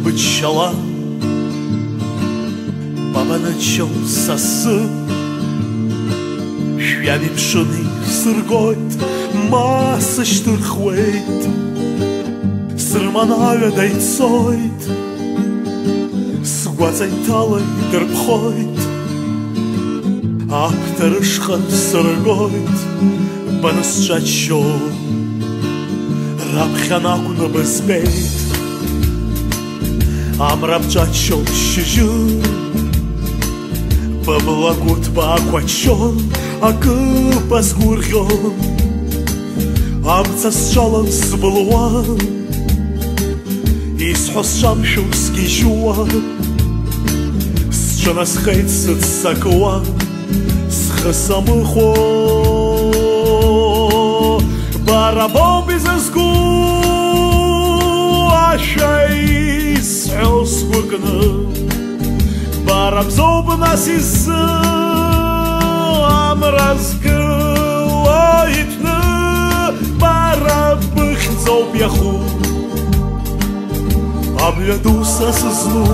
Bıçala Babana çol sası Şüyanim şuni sırgoyt Masıştır хвейт Sırmanaga daytsoyt Sguazaytalay dırpxoyt Aptarışqa sırgoyt Banısçaço Rapxanakuna bezbeyt Amrapçaçol şıjır Bablagut bakwaçol Akı pasguryon Amtsasçalan sıbılwan Isxosşamşu skijuwan Sçanasxeyt sıtsakwan Sxısamıxo Barabon bizesku Aşay Sxosgurgını Barabzob nasisi Amrazgı Aytны Barabıxzob yaxu Abyaду sasıznu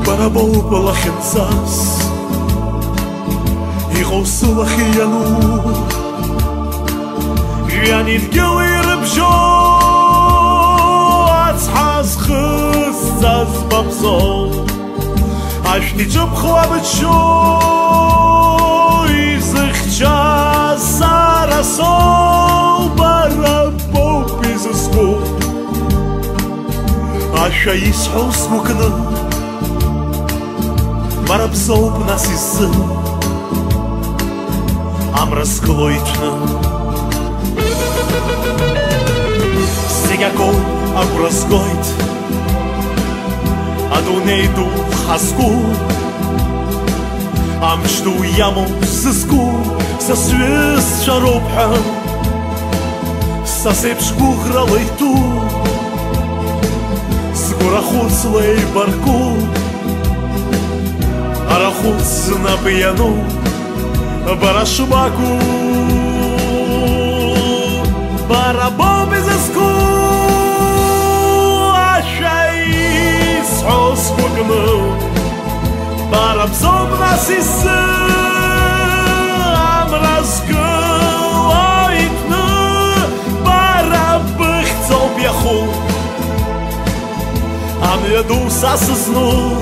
Barabol balахинцас Iqosılахияну Janit giliribjo Atsxazxız zazbabzol Ashtichub xlabıço Izıxça sarasol Barabol bizesku Aşa isxos gukını Barabzob nasisi Amrazgloytны Сегякол агуразгойт Адунейду хаску Амчту яму сыску Сасвес шаробхан Сасепшку хралайту Сгурахуцлей барку Арахуц на пьяну Барашбаку Барабол безеску Ашай схосгургны Барабзоб насisi Amrazgı Aytны Barabıxzob yaxu Amyaду sasıznu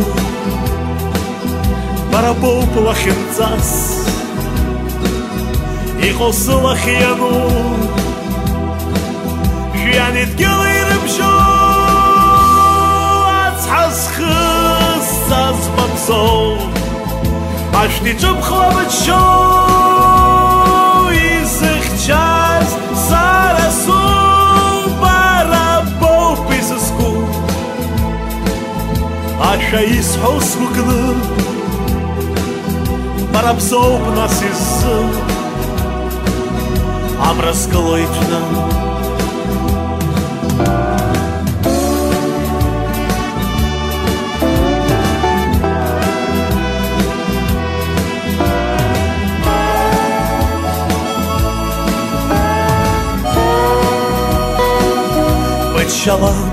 Barabol balахинцас Iqosılахияну Janit giliribjo Atsxazxız zazbabzol Ashtichub xlabıço Izıxçaz sarasu Barabol bizesku Aşa isxos gukını Barabzob nasisi Amrazgloytны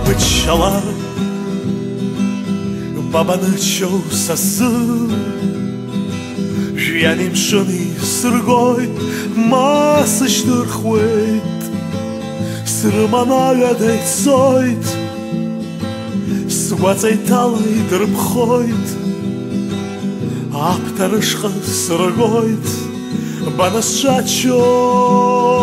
Bıçala Babana çol sası Şüyanim şuni sırgoyt Masıştır xweyt Sırmanaga daytsoyt Sguazaytalay dırpxoyt Aptarışqa sırgoyt Banısçaçol